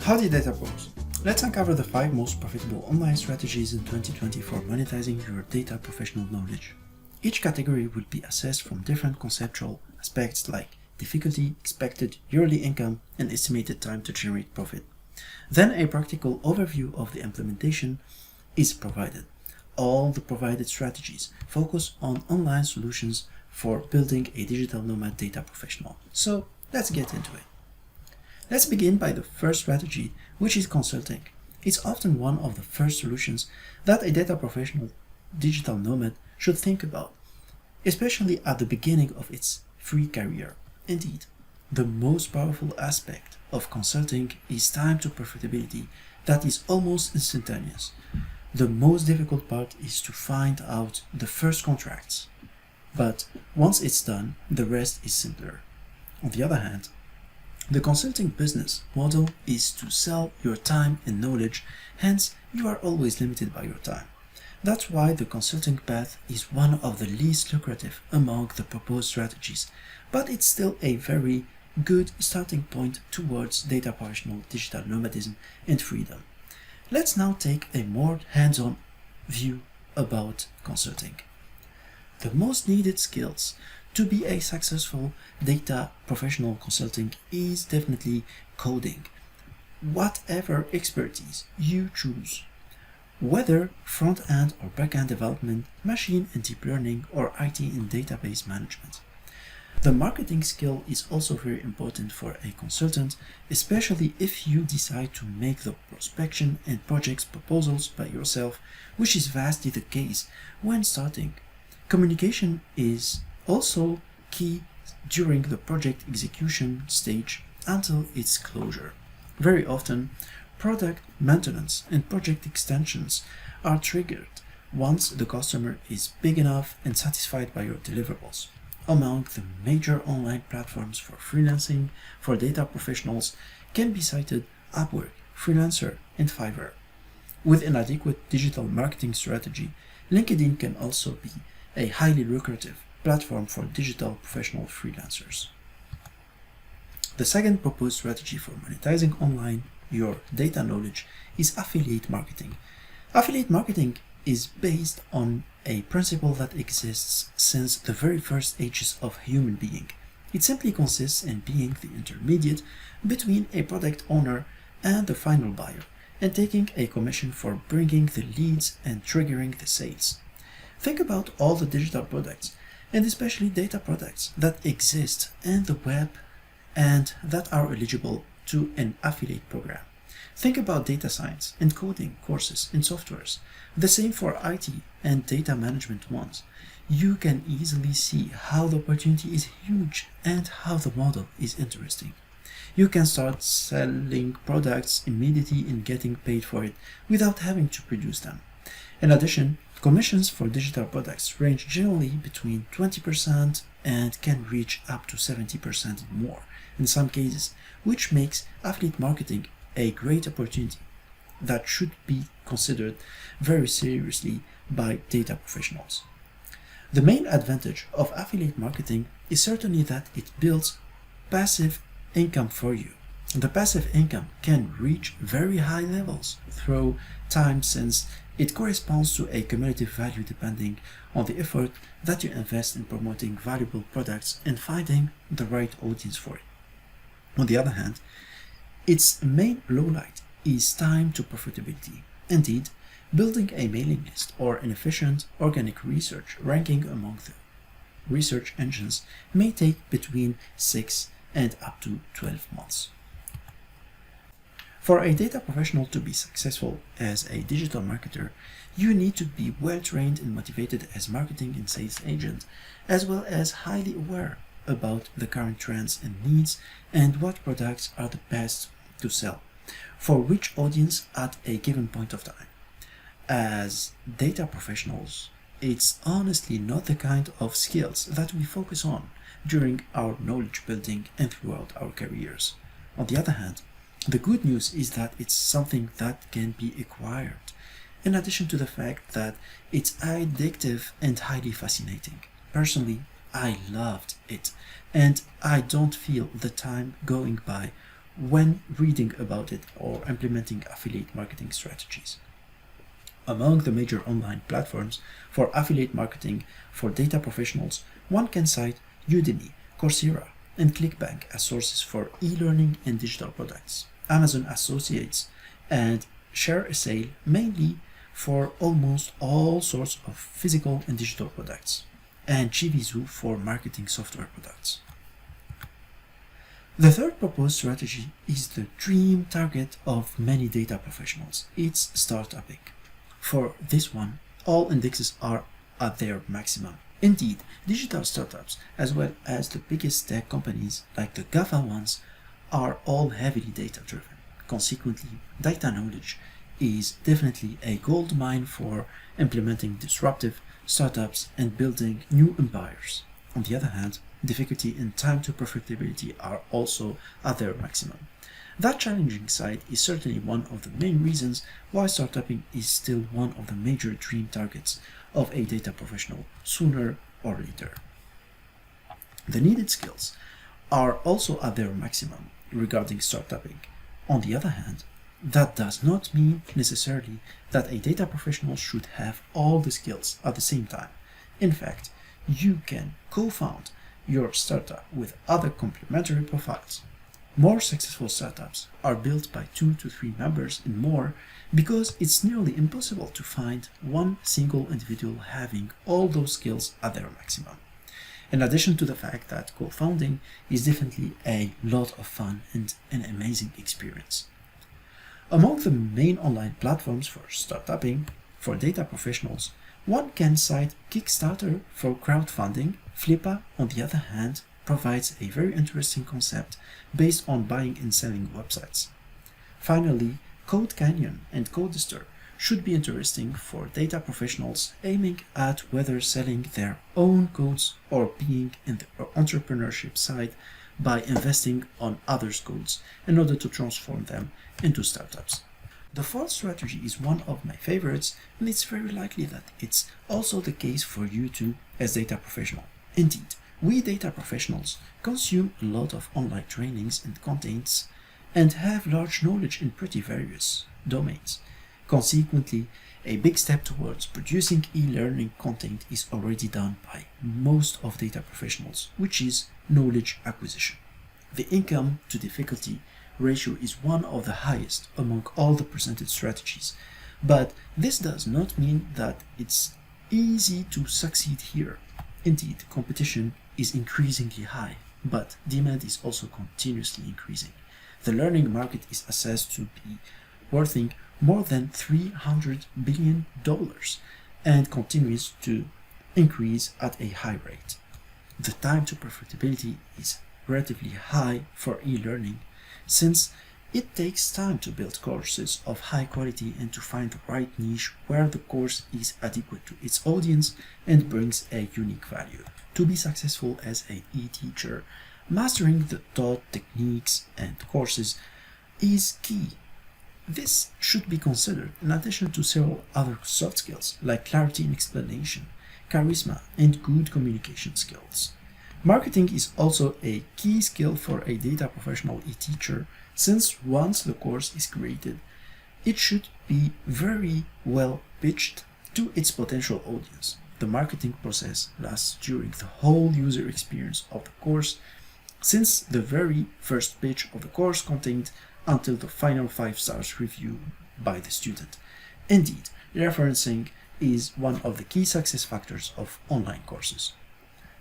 Howdy data pros. Let's uncover the 5 most profitable online strategies in 2020 for monetizing your data professional knowledge. Each category will be assessed from different conceptual aspects like difficulty, expected yearly income, and estimated time to generate profit. Then a practical overview of the implementation is provided. All the provided strategies focus on online solutions for building a digital nomad data professional. So let's get into it. Let's begin by the first strategy, which is consulting. It's often one of the first solutions that a data professional digital nomad should think about, especially at the beginning of its free career. Indeed, the most powerful aspect of consulting is time to profitability that is almost instantaneous. The most difficult part is to find out the first contracts, but once it's done, the rest is simpler. On the other hand, the consulting business model is to sell your time and knowledge, hence you are always limited by your time. That's why the consulting path is one of the least lucrative among the proposed strategies, but it's still a very good starting point towards data professional digital nomadism and freedom. Let's now take a more hands-on view about consulting. The most needed skills to be a successful data professional consulting is definitely coding. Whatever expertise you choose, whether front-end or back-end development, machine and deep learning, or IT and database management. The marketing skill is also very important for a consultant, especially if you decide to make the prospection and projects proposals by yourself, which is vastly the case when starting. Communication is also key during the project execution stage until its closure. Very often, product maintenance and project extensions are triggered once the customer is big enough and satisfied by your deliverables. Among the major online platforms for freelancing for data professionals can be cited Upwork, Freelancer, and Fiverr. With an adequate digital marketing strategy, LinkedIn can also be a highly lucrative platform for digital professional freelancers. The second proposed strategy for monetizing online your data knowledge is affiliate marketing. Affiliate marketing is based on a principle that exists since the very first ages of human being. It simply consists in being the intermediate between a product owner and the final buyer, and taking a commission for bringing the leads and triggering the sales. Think about all the digital products, and especially data products that exist in the web and that are eligible to an affiliate program. Think about data science and coding courses and softwares. The same for IT and data management ones. You can easily see how the opportunity is huge and how the model is interesting. You can start selling products immediately and getting paid for it without having to produce them. In addition, commissions for digital products range generally between 20% and can reach up to 70% and more in some cases, which makes affiliate marketing a great opportunity that should be considered very seriously by data professionals. The main advantage of affiliate marketing is certainly that it builds passive income for you. The passive income can reach very high levels through time since it corresponds to a cumulative value depending on the effort that you invest in promoting valuable products and finding the right audience for it. On the other hand, its main lowlight is time to profitability. Indeed, building a mailing list or an efficient organic research ranking among the research engines may take between 6 and up to 12 months. For a data professional to be successful as a digital marketer, you need to be well trained and motivated as marketing and sales agent, as well as highly aware about the current trends and needs and what products are the best to sell for which audience at a given point of time. As data professionals, it's honestly not the kind of skills that we focus on during our knowledge building and throughout our careers. On the other hand, the good news is that it's something that can be acquired, in addition to the fact that it's addictive and highly fascinating. Personally, I loved it, and I don't feel the time going by when reading about it or implementing affiliate marketing strategies. Among the major online platforms for affiliate marketing for data professionals, one can cite Udemy, Coursera, and ClickBank as sources for e-learning and digital products. Amazon Associates and Share a Sale mainly for almost all sorts of physical and digital products, and Chivizu for marketing software products. The third proposed strategy is the dream target of many data professionals. It's startupping. For this one, all indexes are at their maximum. Indeed, digital startups, as well as the biggest tech companies like the GAFA ones, are all heavily data-driven. Consequently, data knowledge is definitely a gold mine for implementing disruptive startups and building new empires. On the other hand, difficulty and time to profitability are also at their maximum. That challenging side is certainly one of the main reasons why startupping is still one of the major dream targets of a data professional sooner or later. The needed skills are also at their maximum regarding startupping. On the other hand, that does not mean necessarily that a data professional should have all the skills at the same time. In fact, you can co-found your startup with other complementary profiles. More successful startups are built by 2 to 3 members and more because it's nearly impossible to find one single individual having all those skills at their maximum. In addition to the fact that co-founding is definitely a lot of fun and an amazing experience. Among the main online platforms for startupping for data professionals, one can cite Kickstarter for crowdfunding. Flippa, on the other hand, provides a very interesting concept based on buying and selling websites. Finally, Code Canyon and Codester should be interesting for data professionals aiming at whether selling their own codes or being in the entrepreneurship side by investing on others' codes in order to transform them into startups. The fourth strategy is one of my favorites, and it's very likely that it's also the case for you too as data professional. Indeed, we data professionals consume a lot of online trainings and contents and have large knowledge in pretty various domains. Consequently, a big step towards producing e-learning content is already done by most of data professionals, which is knowledge acquisition. The income to difficulty ratio is one of the highest among all the presented strategies, but this does not mean that it's easy to succeed here. Indeed, competition is increasingly high, but demand is also continuously increasing. The learning market is assessed to be worth more than $300 billion and continues to increase at a high rate. The time to profitability is relatively high for e-learning since it takes time to build courses of high quality and to find the right niche where the course is adequate to its audience and brings a unique value. To be successful as an e-teacher, mastering the taught techniques and courses is key. This should be considered in addition to several other soft skills like clarity in explanation, charisma, and good communication skills. Marketing is also a key skill for a data professional e-teacher, since once the course is created, it should be very well pitched to its potential audience. The marketing process lasts during the whole user experience of the course, since the very first pitch of the course content until the final 5 stars review by the student. Indeed, referencing is one of the key success factors of online courses.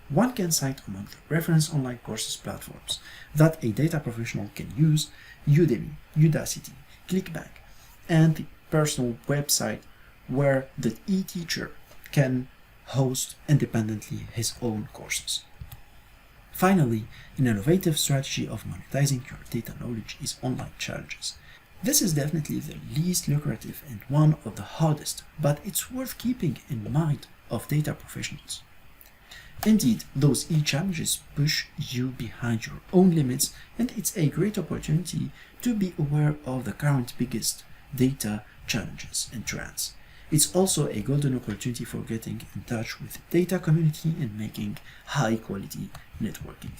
One can cite among the reference online courses platforms that a data professional can use Udemy, Udacity, ClickBank, and the personal website where the e-teacher can host independently his own courses. Finally, an innovative strategy of monetizing your data knowledge is online challenges. This is definitely the least lucrative and one of the hardest, but it's worth keeping in mind of data professionals. Indeed, those e-challenges push you behind your own limits, and it's a great opportunity to be aware of the current biggest data challenges and trends. It's also a golden opportunity for getting in touch with the data community and making high quality networking.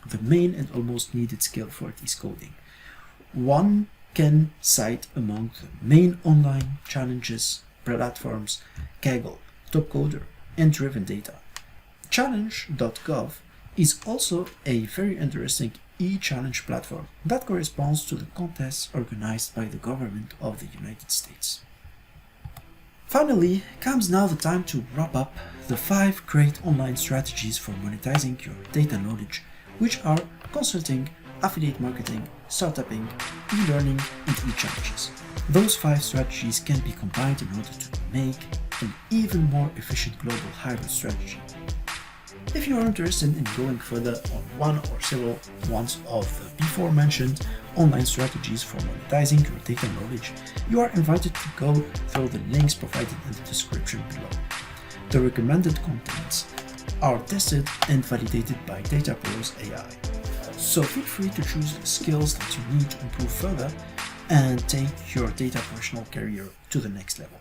the main and almost needed skill for it is coding. One can cite among the main online challenges platforms Kaggle, Topcoder, and Driven Data. Challenge.gov is also a very interesting e-challenge platform that corresponds to the contests organized by the government of the United States. Finally, comes now the time to wrap up the 5 great online strategies for monetizing your data knowledge, which are consulting, affiliate marketing, startupping, e-learning, and e-challenges. Those 5 strategies can be combined in order to make an even more efficient global hybrid strategy. If you are interested in going further on one or several ones of the before mentioned online strategies for monetizing your data knowledge, you are invited to go through the links provided in the description below. The recommended contents are tested and validated by DataPro's AI. So feel free to choose the skills that you need to improve further and take your data professional career to the next level.